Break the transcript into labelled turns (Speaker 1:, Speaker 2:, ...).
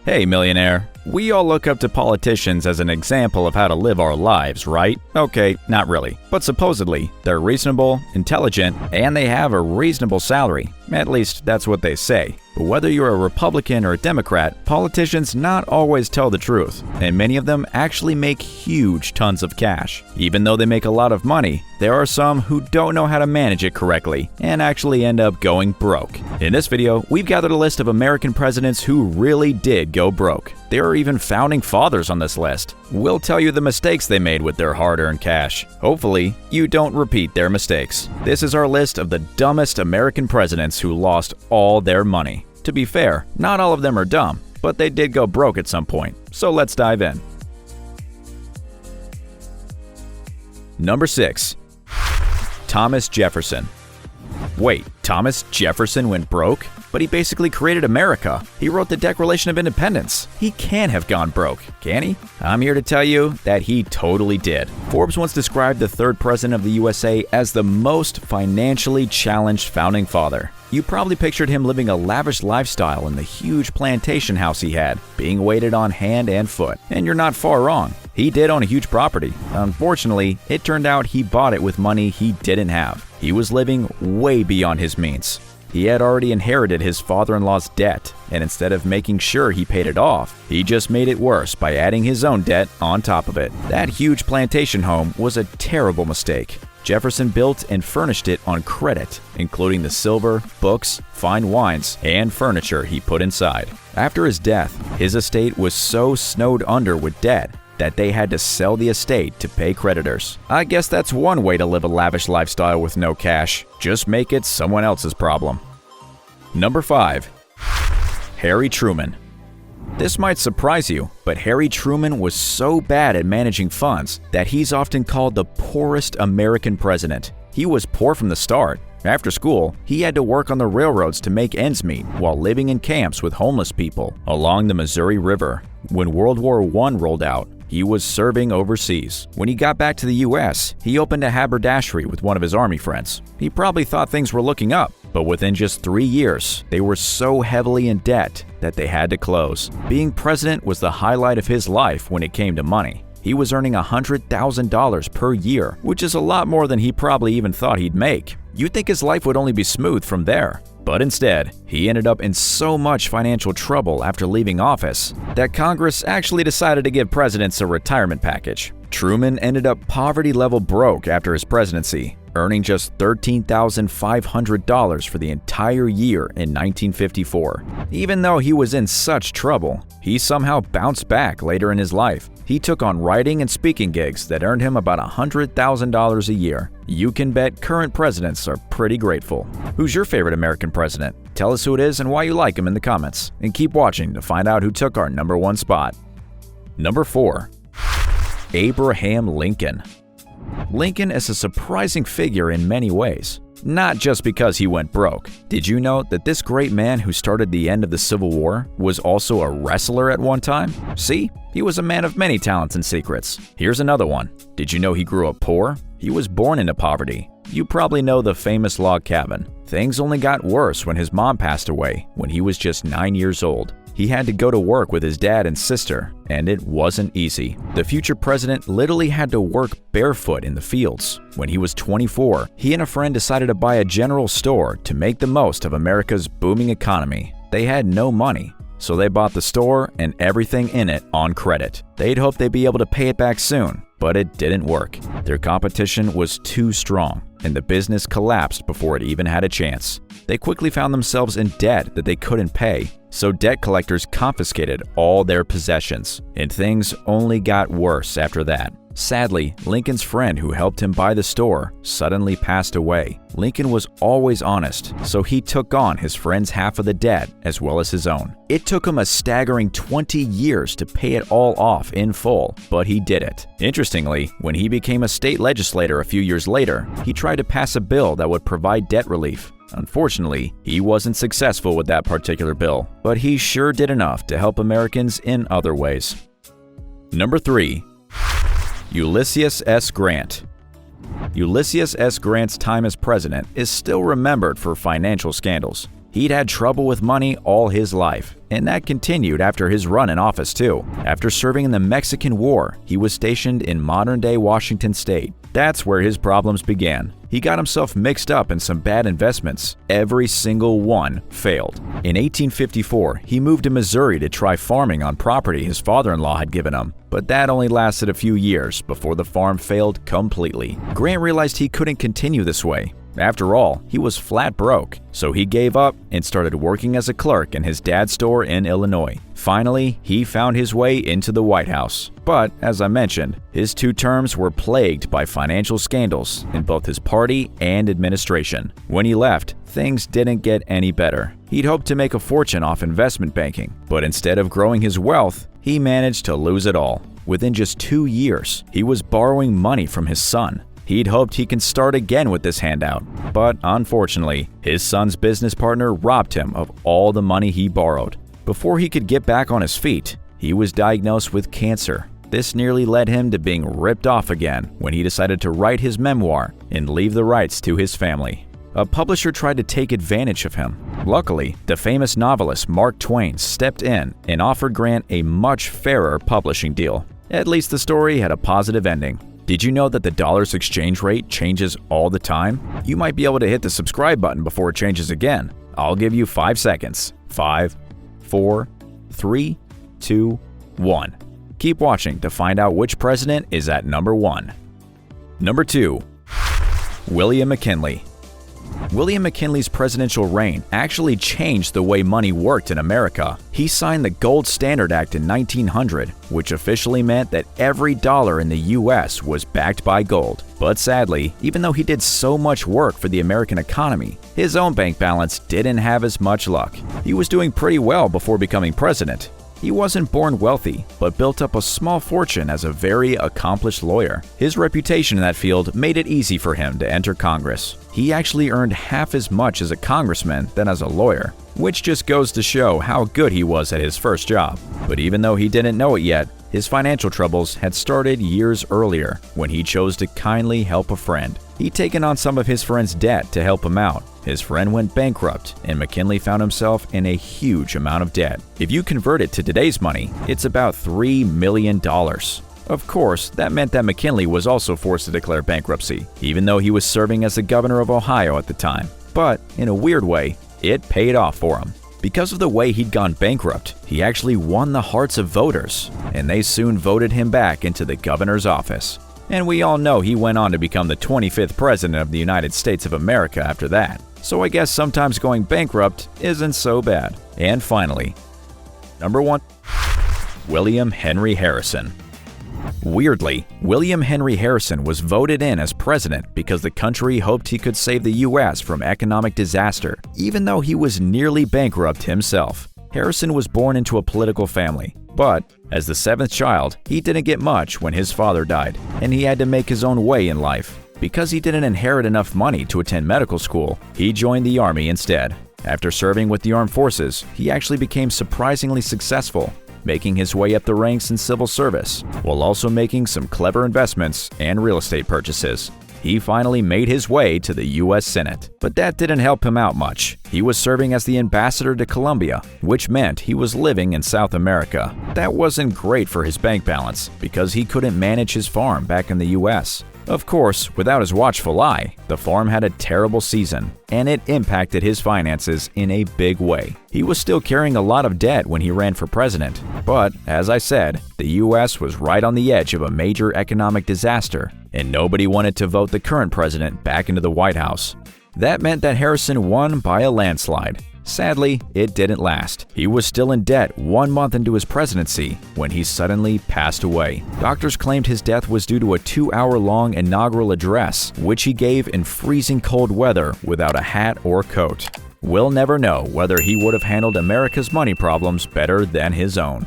Speaker 1: Hey millionaire, we all look up to politicians as an example of how to live our lives, right? Okay, not really. But supposedly, they're reasonable, intelligent, and they have a reasonable salary. At least, that's what they say. But whether you're a Republican or a Democrat, politicians not always tell the truth, and many of them actually make huge tons of cash. Even though they make a lot of money, there are some who don't know how to manage it correctly and actually end up going broke. In this video, we've gathered a list of American presidents who really did go broke. There are even founding fathers on this list. We'll tell you the mistakes they made with their hard-earned cash. Hopefully, you don't repeat their mistakes. This is our list of the dumbest American presidents who lost all their money. To be fair, not all of them are dumb, but they did go broke at some point, so let's dive in. Number 6. Thomas Jefferson. Wait, Thomas Jefferson went broke? But he basically created America. He wrote the Declaration of Independence. He can't have gone broke, can he? I'm here to tell you that he totally did. Forbes once described the third president of the USA as the most financially challenged founding father. You probably pictured him living a lavish lifestyle in the huge plantation house he had, being waited on hand and foot. And you're not far wrong. He did own a huge property. Unfortunately, it turned out he bought it with money he didn't have. He was living way beyond his means. He had already inherited his father-in-law's debt, and instead of making sure he paid it off, he just made it worse by adding his own debt on top of it. That huge plantation home was a terrible mistake. Jefferson built and furnished it on credit, including the silver, books, fine wines, and furniture he put inside. After his death, his estate was so snowed under with debt that they had to sell the estate to pay creditors. I guess that's one way to live a lavish lifestyle with no cash. Just make it someone else's problem. Number 5. Harry Truman. This might surprise you, but Harry Truman was so bad at managing funds that he's often called the poorest American president. He was poor from the start. After school, he had to work on the railroads to make ends meet while living in camps with homeless people along the Missouri River. When World War I rolled out, he was serving overseas. When he got back to the US, he opened a haberdashery with one of his army friends. He probably thought things were looking up, but within just 3 years, they were so heavily in debt that they had to close. Being president was the highlight of his life when it came to money. He was earning $100,000 per year, which is a lot more than he probably even thought he'd make. You'd think his life would only be smooth from there. But instead, he ended up in so much financial trouble after leaving office that Congress actually decided to give presidents a retirement package. Truman ended up poverty-level broke after his presidency, earning just $13,500 for the entire year in 1954. Even though he was in such trouble, he somehow bounced back later in his life. He took on writing and speaking gigs that earned him about $100,000 a year. You can bet current presidents are pretty grateful. Who's your favorite American president? Tell us who it is and why you like him in the comments. And keep watching to find out who took our number 1 spot. Number 4. Abraham Lincoln. Lincoln is a surprising figure in many ways. Not just because he went broke. Did you know that this great man who started the end of the Civil War was also a wrestler at one time? See? He was a man of many talents and secrets. Here's another one. Did you know he grew up poor? He was born into poverty. You probably know the famous log cabin. Things only got worse when his mom passed away when he was just 9 years old. He had to go to work with his dad and sister, and it wasn't easy. The future president literally had to work barefoot in the fields. When he was 24, he and a friend decided to buy a general store to make the most of America's booming economy. They had no money, so they bought the store and everything in it on credit. They'd hoped they'd be able to pay it back soon, but it didn't work. Their competition was too strong, and the business collapsed before it even had a chance. They quickly found themselves in debt that they couldn't pay, so debt collectors confiscated all their possessions, and things only got worse after that. Sadly, Lincoln's friend who helped him buy the store suddenly passed away. Lincoln was always honest, so he took on his friend's half of the debt as well as his own. It took him a staggering 20 years to pay it all off in full, but he did it. Interestingly, when he became a state legislator a few years later, he tried to pass a bill that would provide debt relief. Unfortunately, he wasn't successful with that particular bill, but he sure did enough to help Americans in other ways. Number 3. Ulysses S. Grant. Ulysses S. Grant's time as president is still remembered for financial scandals. He'd had trouble with money all his life, and that continued after his run in office too. After serving in the Mexican War, he was stationed in modern-day Washington state. That's where his problems began. He got himself mixed up in some bad investments. Every single one failed. In 1854, he moved to Missouri to try farming on property his father-in-law had given him, but that only lasted a few years before the farm failed completely. Grant realized he couldn't continue this way. After all, he was flat broke, so he gave up and started working as a clerk in his dad's store in Illinois. Finally, he found his way into the White House. But, as I mentioned, his 2 terms were plagued by financial scandals in both his party and administration. When he left, things didn't get any better. He'd hoped to make a fortune off investment banking, but instead of growing his wealth, he managed to lose it all. Within just 2 years, he was borrowing money from his son. He'd hoped he can start again with this handout, but unfortunately, his son's business partner robbed him of all the money he borrowed. Before he could get back on his feet, he was diagnosed with cancer. This nearly led him to being ripped off again when he decided to write his memoir and leave the rights to his family. A publisher tried to take advantage of him. Luckily, the famous novelist Mark Twain stepped in and offered Grant a much fairer publishing deal. At least the story had a positive ending. Did you know that the dollar's exchange rate changes all the time? You might be able to hit the subscribe button before it changes again. I'll give you 5 seconds. 5, 4, 3, 2, 1. Keep watching to find out which president is at number 1. Number 2. William McKinley. William McKinley's presidential reign actually changed the way money worked in America. He signed the Gold Standard Act in 1900, which officially meant that every dollar in the U.S. was backed by gold. But sadly, even though he did so much work for the American economy, his own bank balance didn't have as much luck. He was doing pretty well before becoming president. He wasn't born wealthy, but built up a small fortune as a very accomplished lawyer. His reputation in that field made it easy for him to enter Congress. He actually earned half as much as a congressman than as a lawyer, which just goes to show how good he was at his first job. But even though he didn't know it yet, his financial troubles had started years earlier when he chose to kindly help a friend. He'd taken on some of his friend's debt to help him out. His friend went bankrupt, and McKinley found himself in a huge amount of debt. If you convert it to today's money, it's about $3 million. Of course, that meant that McKinley was also forced to declare bankruptcy, even though he was serving as the governor of Ohio at the time. But, in a weird way, it paid off for him. Because of the way he'd gone bankrupt, he actually won the hearts of voters, and they soon voted him back into the governor's office. And we all know he went on to become the 25th president of the United States of America after that. So I guess sometimes going bankrupt isn't so bad. And finally, number 1. William Henry Harrison. Weirdly, William Henry Harrison was voted in as president because the country hoped he could save the U.S. from economic disaster, even though he was nearly bankrupt himself. Harrison was born into a political family, but as the 7th child, he didn't get much when his father died, and he had to make his own way in life. Because he didn't inherit enough money to attend medical school, he joined the Army instead. After serving with the armed forces, he actually became surprisingly successful, making his way up the ranks in civil service, while also making some clever investments and real estate purchases. He finally made his way to the U.S. Senate, but that didn't help him out much. He was serving as the ambassador to Colombia, which meant he was living in South America. That wasn't great for his bank balance, because he couldn't manage his farm back in the U.S. Of course, without his watchful eye, the farm had a terrible season, and it impacted his finances in a big way. He was still carrying a lot of debt when he ran for president, but, as I said, the U.S. was right on the edge of a major economic disaster, and nobody wanted to vote the current president back into the White House. That meant that Harrison won by a landslide. Sadly, it didn't last. He was still in debt 1 month into his presidency when he suddenly passed away. Doctors claimed his death was due to a 2-hour-long inaugural address, which he gave in freezing cold weather without a hat or coat. We'll never know whether he would have handled America's money problems better than his own.